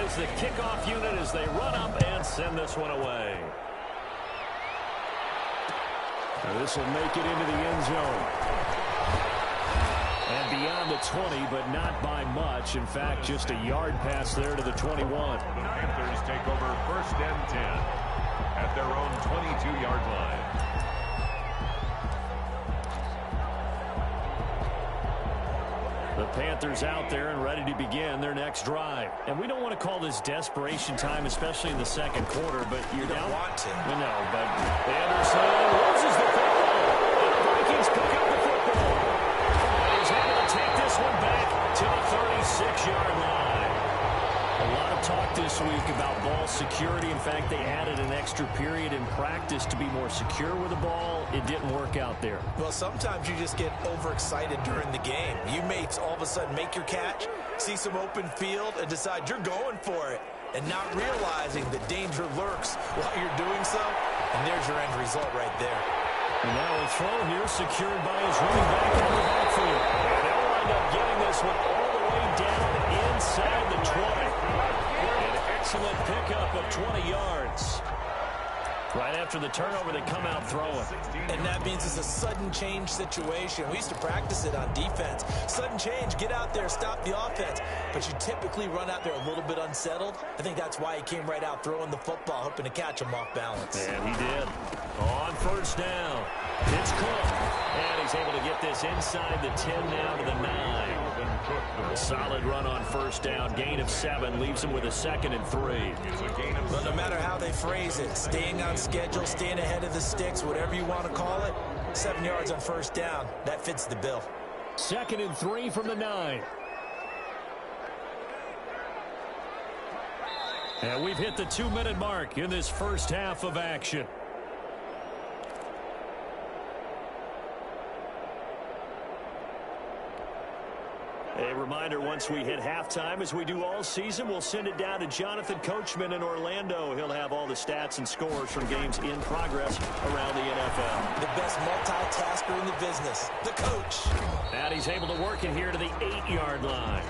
goes the kickoff unit as they run up and send this one away. This will make it into the end zone. And beyond the 20, but not by much. In fact, just a yard pass there to the 21. The Panthers take over 1st and 10 at their own 22-yard line. The Panthers out there and ready to begin their next drive. And we don't want to call this desperation time, especially in the second quarter, but you're down. Want to. We know, but Anderson loses the football. The Vikings pick up the football. And he's able to take this one back to the 36-yard line. A lot of talk this week about ball security. In fact, they added an extra period in practice to be more secure with the ball. It didn't work out there. Well, sometimes you just get overexcited during the game. You may all of a sudden make your catch, see some open field, and decide you're going for it, and not realizing the danger lurks while you're doing so. And there's your end result right there. And now a throw here secured by his running back in the backfield. And they'll wind up getting this one all the way down inside the 20. An excellent pickup of 20 yards. Right after the turnover, they come out throwing. And that means it's a sudden change situation. We used to practice it on defense. Sudden change, get out there, stop the offense. But you typically run out there a little bit unsettled. I think that's why he came right out throwing the football, hoping to catch him off balance. And he did. On 1st down, it's Cook. And he's able to get this inside the 10 now to the 9. A solid run on 1st down. Gain of 7 leaves him with a 2nd and 3. But no matter how they phrase it, staying on schedule, staying ahead of the sticks, whatever you want to call it, 7 yards on 1st down, that fits the bill. 2nd and 3 from the 9. And we've hit the 2-minute mark in this first half of action. A reminder, once we hit halftime, as we do all season, we'll send it down to Jonathan Coachman in Orlando. He'll have all the stats and scores from games in progress around the NFL. The best multitasker in the business, the coach. And he's able to work it here to the 8-yard line.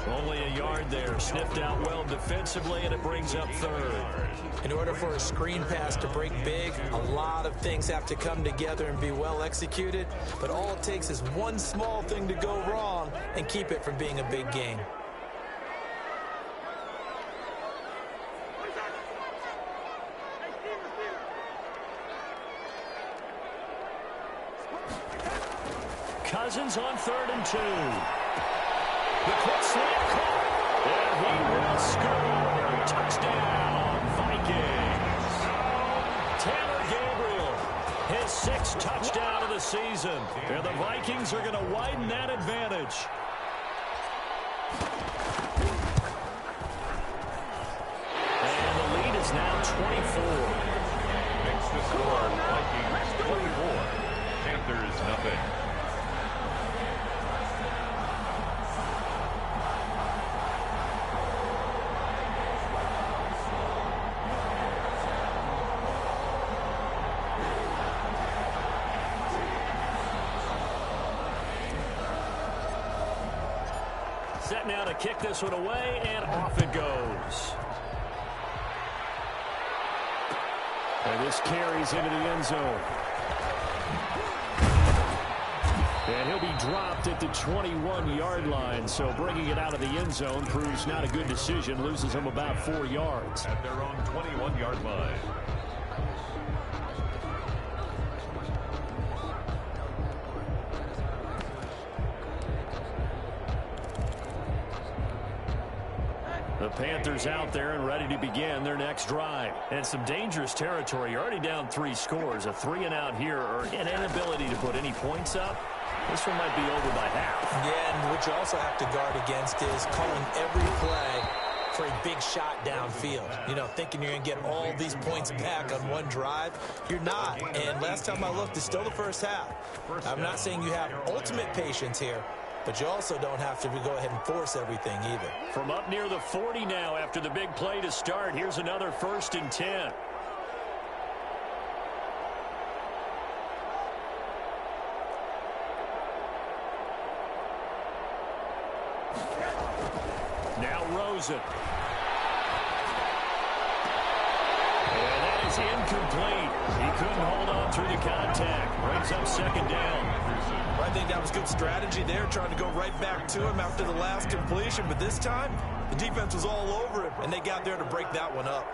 Only a yard there. Sniffed out well defensively, and it brings up 3rd. In order for a screen pass to break big, a lot of things have to come together and be well executed. But all it takes is one small thing to go wrong and keep it from being a big game. Cousins on 3rd and 2. The quick slant caught, and he will score. Touchdown, Vikings. Taylor Gabriel, his 6th touchdown of the season. And the Vikings are going to widen that advantage. And the lead is now 24. Makes the score Vikings 24, Panthers nothing. Set now to kick this one away, and off it goes. And this carries into the end zone. And he'll be dropped at the 21-yard line, so bringing it out of the end zone proves not a good decision. Loses him about 4 yards. At their own 21-yard line. The Panthers out there and ready to begin their next drive. And some dangerous territory. You're already down 3 scores. A 3-and-out here, or an inability to put any points up. This one might be over by half. Yeah, and what you also have to guard against is calling every play for a big shot downfield. You know, thinking you're going to get all these points back on one drive. You're not. And last time I looked, it's still the first half. I'm not saying you have ultimate patience here, but you also don't have to go ahead and force everything either. From up near the 40 now after the big play to start, here's another 1st and 10. Now Rosen. is incomplete. He couldn't hold on through the contact. Brings up second down. I think that was good strategy there, trying to go right back to him after the last completion. But this time, the defense was all over him, and they got there to break that one up.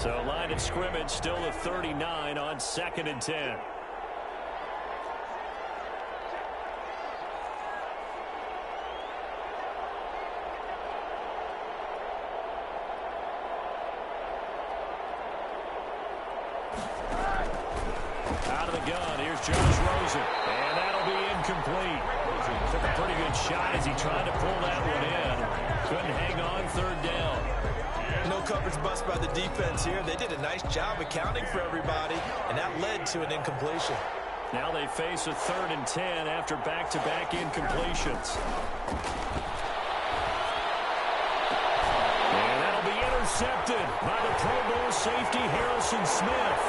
So line of scrimmage still a 39 on 2nd and 10. Out of the gun, here's Josh Rosen. And that'll be incomplete. Took a pretty good shot as he tried to pull that one in. Couldn't hang on, 3rd down. No coverage bust by the defense here. They did a nice job accounting for everybody, and that led to an incompletion. Now they face a 3rd and 10 after back-to-back incompletions. And that'll be intercepted by the Pro Bowl safety Harrison Smith.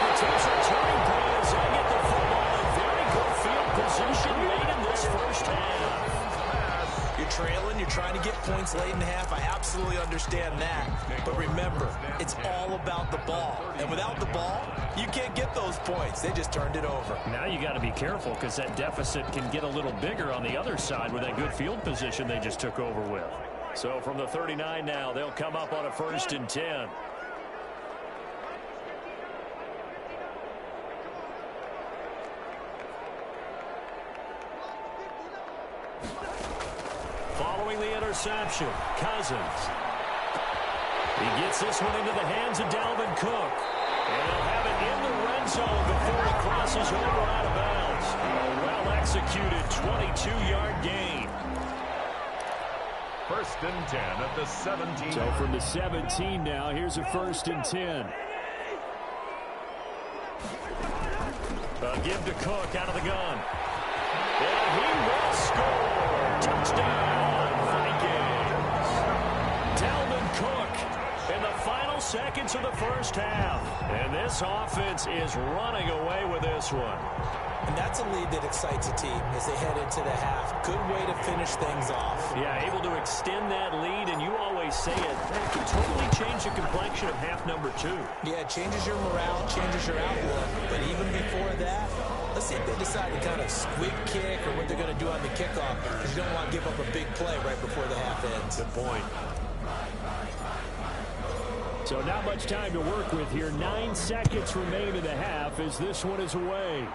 Potential turning point as they get the football in very good field position late in this first half. You're trailing, you're trying to get points late in the half. I absolutely understand that. But remember, it's all about the ball. And without the ball, you can't get those points. They just turned it over. Now you got to be careful because that deficit can get a little bigger on the other side with that good field position they just took over with. So from the 39 now, they'll come up on a 1st and 10. Following the interception, Cousins. He gets this one into the hands of Dalvin Cook. And he'll have it in the red zone before he crosses over out of bounds. A well-executed 22-yard gain. 1st and 10 at the 17. So from the 17 now, here's a 1st and 10. Give to Cook out of the gun. And he will score. Touchdown, Vikings. Dalvin Cook in the final seconds of the first half. And this offense is running away with this one. And that's a lead that excites a team as they head into the half. Good way to finish things off. Yeah, able to extend that lead, and you always say it, that can totally change the complexion of half number 2. Yeah, it changes your morale, changes your outlook. But even before that, let's see if they decide to kind of squib kick or what they're going to do on the kickoff, because you don't want to give up a big play right before the half ends. Good point. So not much time to work with here. 9 seconds remain in the half as this one is away.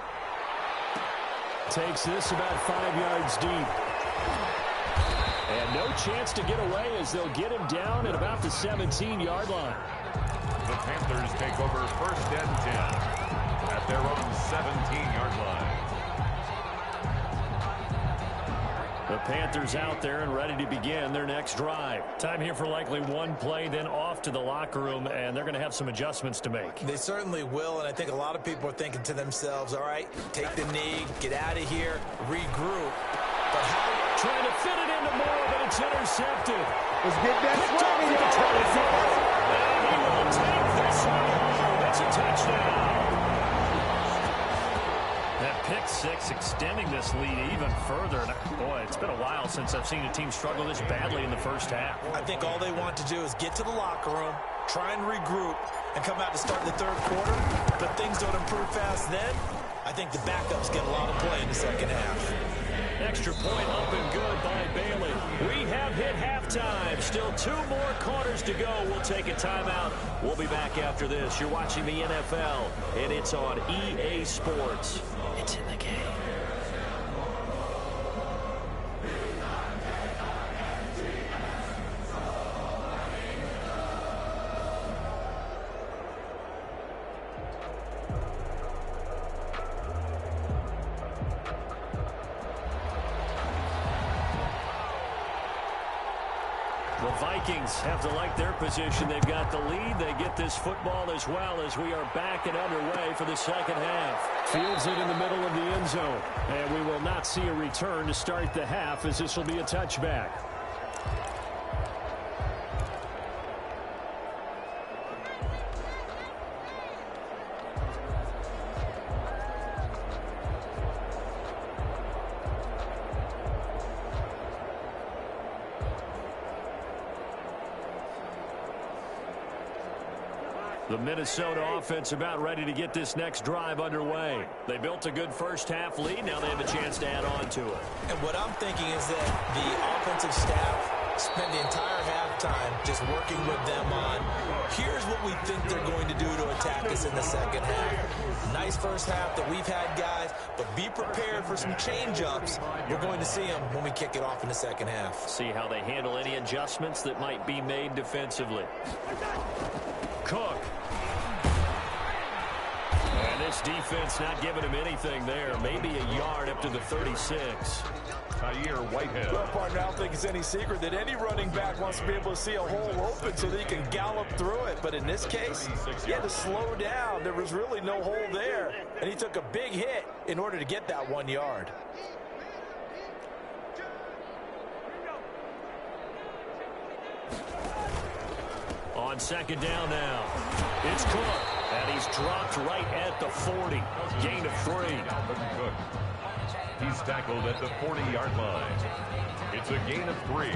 Takes this about 5 yards deep. And no chance to get away as they'll get him down at about the 17-yard line. The Panthers take over 1st and 10 at their own 17-yard line. The Panthers out there and ready to begin their next drive. Time here for likely one play, then off to the locker room, and they're going to have some adjustments to make. They certainly will, and I think a lot of people are thinking to themselves, all right, take the knee, get out of here, regroup. But how? Trying to fit it into more, but it's intercepted. Let's get that swing in the 24. And he will take this one home. It's a touchdown. That pick six extending this lead even further. And boy, it's been a while since I've seen a team struggle this badly in the first half. I think all they want to do is get to the locker room, try and regroup, and come out to start the third quarter. But things don't improve fast then. I think the backups get a lot of play in the second half. Extra point up and good by Bailey. We have hit halftime. Still 2 more quarters to go. We'll take a timeout. We'll be back after this. You're watching the NFL, and it's on EA Sports. It's in the game. The Vikings have to like their position. They've got the lead. They get this football as well as we are back and underway for the second half. Fields it in the middle of the end zone. And we will not see a return to start the half as this will be a touchback. The Minnesota offense about ready to get this next drive underway. They built a good first-half lead. Now they have a chance to add on to it. And what I'm thinking is that the offensive staff spent the entire halftime just working with them on, here's what we think they're going to do to attack us in the second half. Nice first half that we've had, guys, but be prepared for some change-ups. We're going to see them when we kick it off in the second half. See how they handle any adjustments that might be made defensively. Cook. And this defense not giving him anything there. Maybe a yard up to the 36. Whitehead. Well, partner, I don't think it's any secret that any running back wants to be able to see a hole open so that he can gallop through it. But in this case, he had to slow down. There was really no hole there, and he took a big hit in order to get that 1 yard. On second down now, it's Cook, and he's dropped right at the 40. Gain of 3. Cook. He's tackled at the 40-yard line. It's a gain of 3.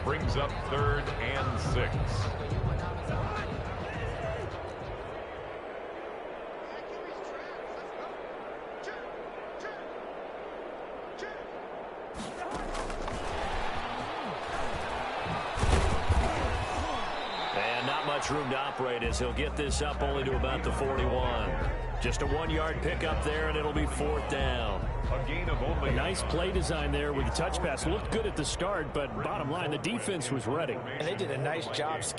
Brings up 3rd and 6. Room to operate as he'll get this up only to about the 41. Just a 1-yard pickup there, and it'll be 4th down. A gain of only. A nice play design there with the touch pass. Looked good at the start, but bottom line, the defense was ready. And they did a nice job